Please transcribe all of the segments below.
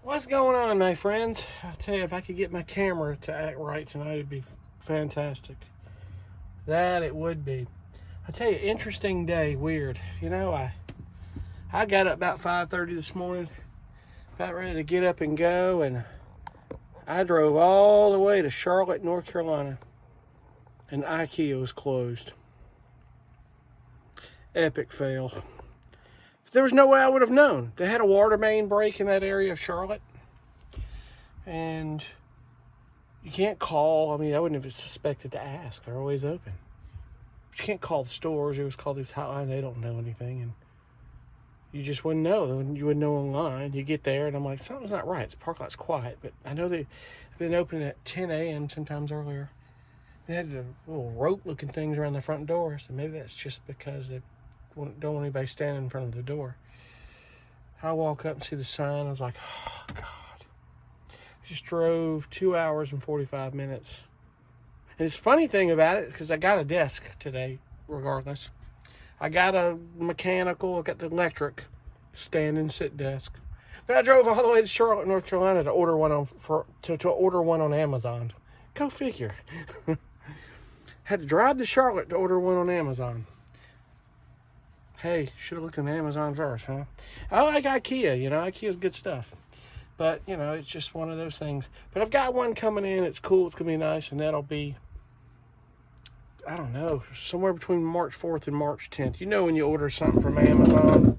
What's going on, my friends? I tell you, if I could get my camera to act right tonight, it'd be fantastic. That it would be. I tell you, interesting day, weird. You know, I got up about 5:30 this morning, about ready to get up and go, and I drove all the way to Charlotte, North Carolina, and Ikea was closed. Epic fail. There was no way I would have known. They had a water main break in that area of Charlotte. And you can't call. I mean, I wouldn't have suspected to ask. They're always open. But you can't call the stores. You always call these hotlines. They don't know anything. And you just wouldn't know. You wouldn't know online. You get there, and I'm like, something's not right. The park lot's quiet. But I know they've been open at 10 a.m. sometimes earlier. They had the little rope-looking things around the front door. So maybe that's just because they don't want anybody standing in front of the door. I walk up and see the sign. I was like, oh, God. I just drove 2 hours and 45 minutes. And it's funny thing about it, because I got a desk today, regardless. I got a mechanical, I got the electric stand and sit desk. But I drove all the way to Charlotte, North Carolina to order one on Amazon. Go figure. Had to drive to Charlotte to order one on Amazon. Hey, should have looked on Amazon first, huh? I like Ikea, Ikea's good stuff. But, it's just one of those things. But I've got one coming in, it's cool, it's going to be nice, and that'll be, I don't know, somewhere between March 4th and March 10th. When you order something from Amazon,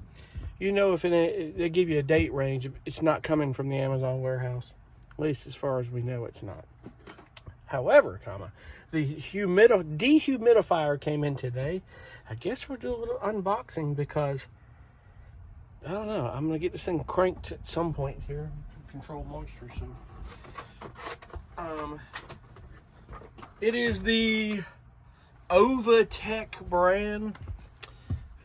if they give you a date range, it's not coming from the Amazon warehouse. At least as far as we know, it's not. However, the dehumidifier came in today. I guess we'll do a little unboxing because, I don't know, I'm going to get this thing cranked at some point here to control moisture. So, it is the Ovatech brand.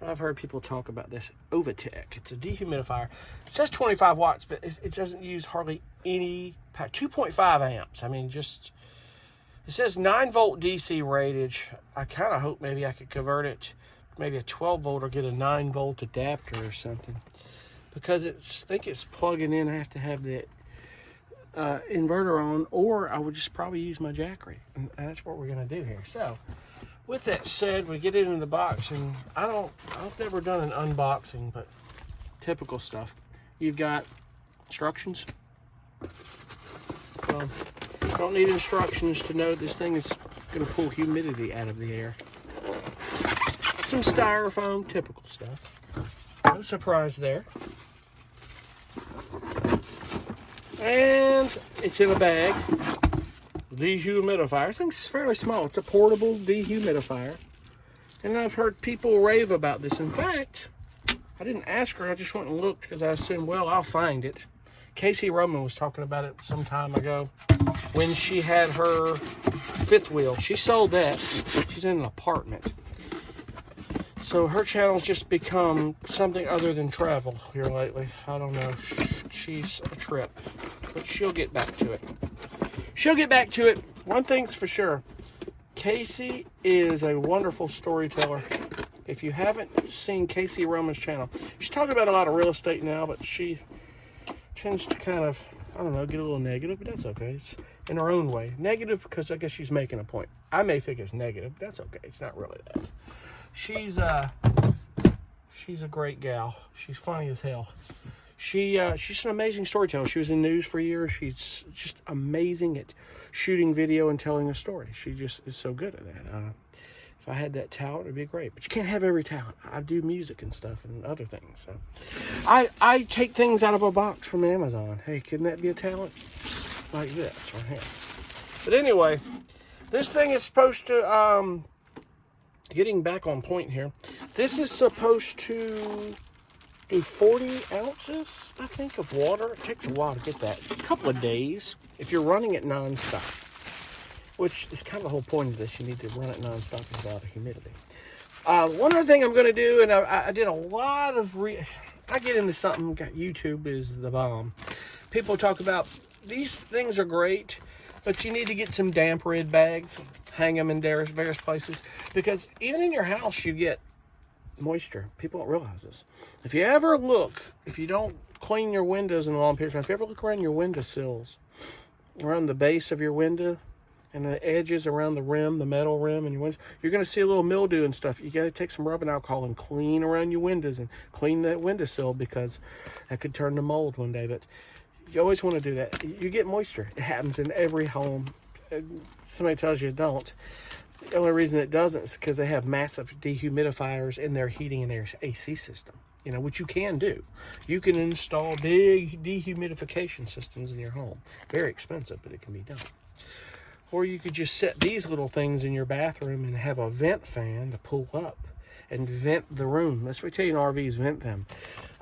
I've heard people talk about this. Ovatech. It's a dehumidifier. It says 25 watts, but it doesn't use hardly any power. 2.5 amps. I mean, it says 9-volt DC rated. I kind of hope maybe I could convert it, maybe a 12-volt or get a 9-volt adapter or something. Because I think it's plugging in. I have to have the inverter on, or I would just probably use my Jackery. And that's what we're going to do here. So, with that said, we get it in the box, and I've never done an unboxing, but typical stuff. You've got instructions. Don't need instructions to know this thing is going to pull humidity out of the air. Some styrofoam, typical stuff. No surprise there. And it's in a bag. Dehumidifier. This thing's fairly small. It's a portable dehumidifier. And I've heard people rave about this. In fact, I didn't ask her. I just went and looked because I assumed, well, I'll find it. Casey Roman was talking about it some time ago when she had her fifth wheel. She sold that. She's in an apartment. So her channel's just become something other than travel here lately. I don't know. She's a trip. But she'll get back to it. One thing's for sure. Casey is a wonderful storyteller. If you haven't seen Casey Roman's channel, she's talking about a lot of real estate now, but she tends to kind of, I don't know, get a little negative, but that's okay. It's in her own way. Negative because I guess she's making a point. I may think it's negative, but that's okay. It's not really that. She's a great gal. She's funny as hell. She's an amazing storyteller. She was in news for years. She's just amazing at shooting video and telling a story. She just is so good at that. If I had that talent, it'd be great. But you can't have every talent. I do music and stuff and other things. So I take things out of a box from Amazon. Hey, couldn't that be a talent? Like this right here. But anyway, this thing is supposed to, getting back on point here, this is supposed to do 40 ounces, I think, of water. It takes a while to get that. It's a couple of days if you're running it nonstop. Which is kind of the whole point of this. You need to run it nonstop without the humidity. One other thing I'm going to do, and I did a lot of I get into something. YouTube is the bomb. People talk about these things are great, but you need to get some damp rid bags, hang them in various places, because even in your house you get moisture. People don't realize this. If you don't clean your windows in a long period of time. If you ever look around your windowsills, around the base of your window, and the edges around the rim, the metal rim, and your windows, you're going to see a little mildew and stuff. You got to take some rubbing alcohol and clean around your windows and clean that windowsill, because that could turn to mold one day. But you always want to do that. You get moisture. It happens in every home. Somebody tells you it don't. The only reason it doesn't is because they have massive dehumidifiers in their heating and their AC system. You know, which you can do. You can install big dehumidification systems in your home. Very expensive, but it can be done. Or you could just set these little things in your bathroom and have a vent fan to pull up and vent the room. That's what we tell you in RVs, vent them.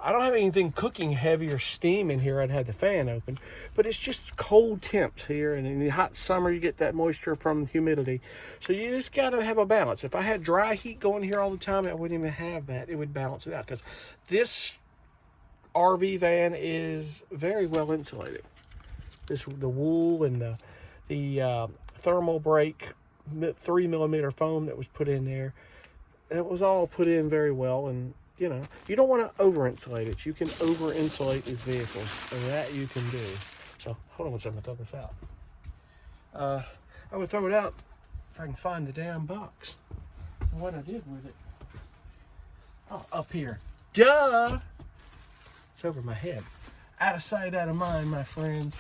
I don't have anything cooking heavy or steam in here. I'd have the fan open, but it's just cold temps here. And in the hot summer, you get that moisture from humidity. So you just got to have a balance. If I had dry heat going here all the time, I wouldn't even have that. It would balance it out, because this RV van is very well insulated. The wool and the thermal break 3mm foam that was put in there, it was all put in very well. And you know, you don't want to over insulate it. You can over insulate these vehicles, and that you can do. So hold on one second, I'm gonna throw this out. I would throw it out if I can find the damn box. What I did with it, oh, up here, duh, it's over my head. Out of sight, out of mind, my friends.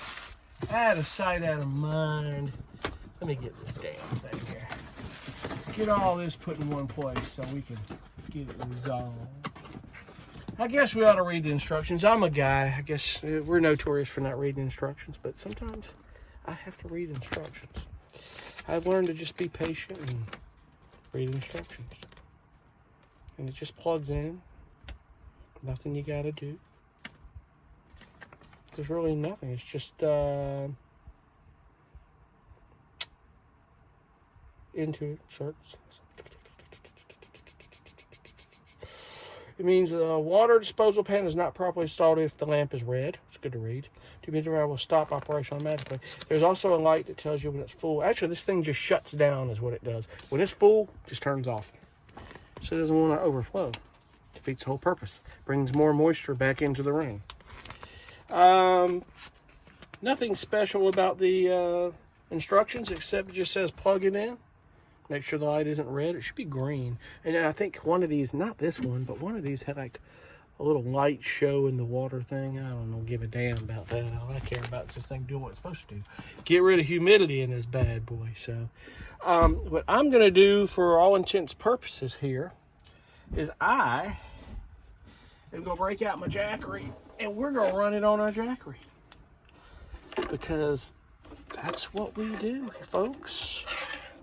Out of sight, out of mind. Let me get this damn thing here. Get all this put in one place so we can get it resolved. I guess we ought to read the instructions. I'm a guy. I guess we're notorious for not reading instructions, but sometimes I have to read instructions. I've learned to just be patient and read instructions. And it just plugs in. Nothing you got to do. There's really nothing. It's just into it, shorts. It means the water disposal pan is not properly installed if the lamp is red. It's good to read. Dehumidifier will stop operation automatically. There's also a light that tells you when it's full. Actually, this thing just shuts down is what it does. When it's full, it just turns off. So it doesn't want to overflow. Defeats the whole purpose. Brings more moisture back into the room. Nothing special about the instructions, except it just says plug it in. Make sure the light isn't red. It should be green. And I think one of these, not this one, but one of these had like a little light show in the water thing. I don't know, give a damn about that. All I care about is this thing doing what it's supposed to do. Get rid of humidity in this bad boy. So what I'm going to do for all intents purposes here is I am going to break out my Jackery, and we're going to run it on our Jackery. Because that's what we do, folks.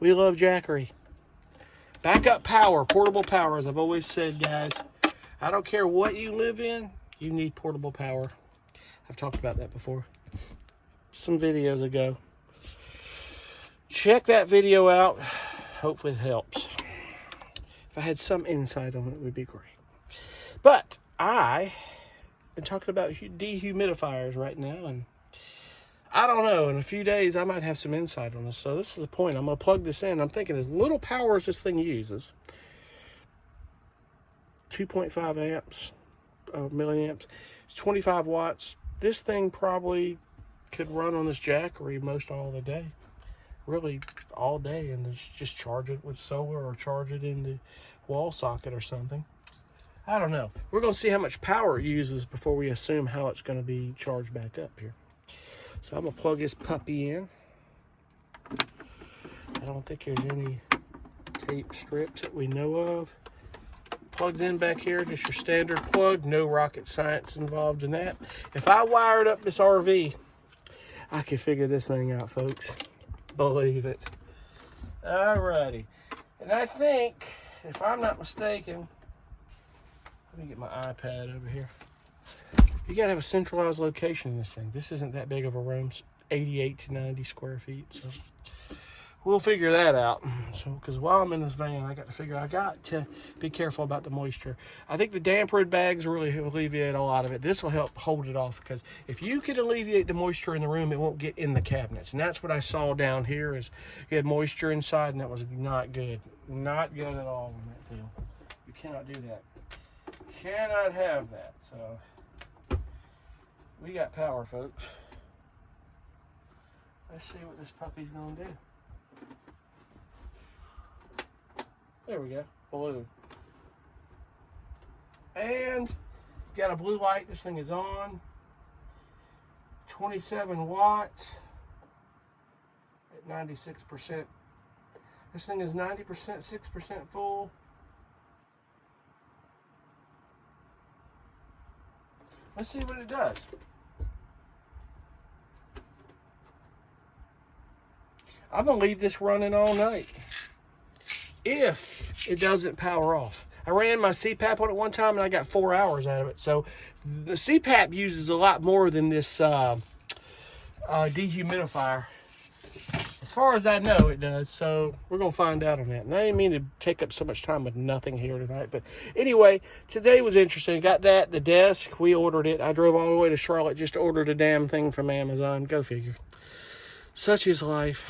We love Jackery. Backup power, portable power, as I've always said, guys. I don't care what you live in, you need portable power. I've talked about that before. Some videos ago. Check that video out. Hopefully it helps. If I had some insight on it, it would be great. But I am talking about dehumidifiers right now, and I don't know, in a few days I might have some insight on this. So this is the point. I'm going to plug this in. I'm thinking as little power as this thing uses, 2.5 amps, milliamps, 25 watts. This thing probably could run on this Jackery most all the day. Really all day, and just charge it with solar or charge it in the wall socket or something. I don't know. We're going to see how much power it uses before we assume how it's going to be charged back up here. So I'm going to plug this puppy in. I don't think there's any tape strips that we know of. Plugs in back here, just your standard plug. No rocket science involved in that. If I wired up this RV, I could figure this thing out, folks. Believe it. Alrighty. And I think, if I'm not mistaken, let me get my iPad over here. You gotta have a centralized location in this thing. This isn't that big of a room, 88 to 90 square feet. So we'll figure that out. So, because while I'm in this van, I got to be careful about the moisture. I think the damper bags really alleviate a lot of it. This will help hold it off, because if you can alleviate the moisture in the room, it won't get in the cabinets. And that's what I saw down here, is you had moisture inside, and that was not good. Not good at all on that deal. You cannot do that. You cannot have that. So We got power, folks. Let's see what this puppy's gonna do. There we go, blue. And got a blue light. This thing is on. 27 watts at 96%. This thing is 90%, 6% full. Let's see what it does. I'm gonna leave this running all night if it doesn't power off. I ran my CPAP on it one time and I got 4 hours out of it. So the CPAP uses a lot more than this dehumidifier. As far as I know, it does. So we're going to find out on that. And I didn't mean to take up so much time with nothing here tonight. But anyway, today was interesting. Got that, the desk. We ordered it. I drove all the way to Charlotte just to order the damn thing from Amazon. Go figure. Such is life.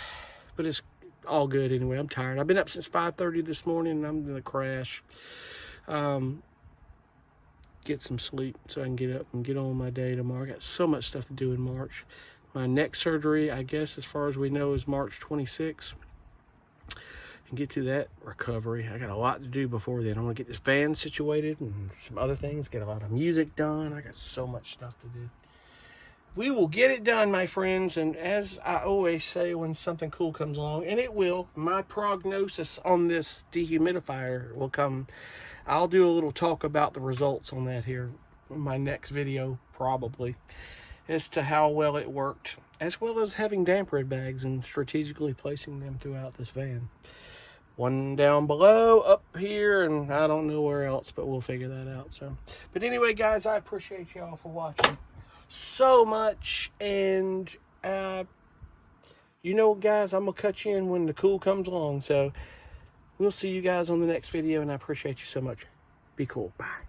But it's all good anyway. I'm tired. I've been up since 5:30 this morning and I'm going to crash. Get some sleep so I can get up and get on my day tomorrow. I got so much stuff to do in March. My neck surgery, I guess, as far as we know, is March 26th. And get to that recovery. I got a lot to do before then. I want to get this van situated and some other things. Get a lot of music done. I got so much stuff to do. We will get it done, my friends. And as I always say when something cool comes along, and it will, my prognosis on this dehumidifier will come. I'll do a little talk about the results on that here in my next video, probably, as to how well it worked, as well as having damp red bags and strategically placing them throughout this van. One down below, up here, and I don't know where else, but we'll figure that out. So, but anyway, guys, I appreciate y'all for watching so much, and you know, guys, I'm gonna cut you in when the cool comes along. So we'll see you guys on the next video, and I appreciate you so much. Be cool. Bye.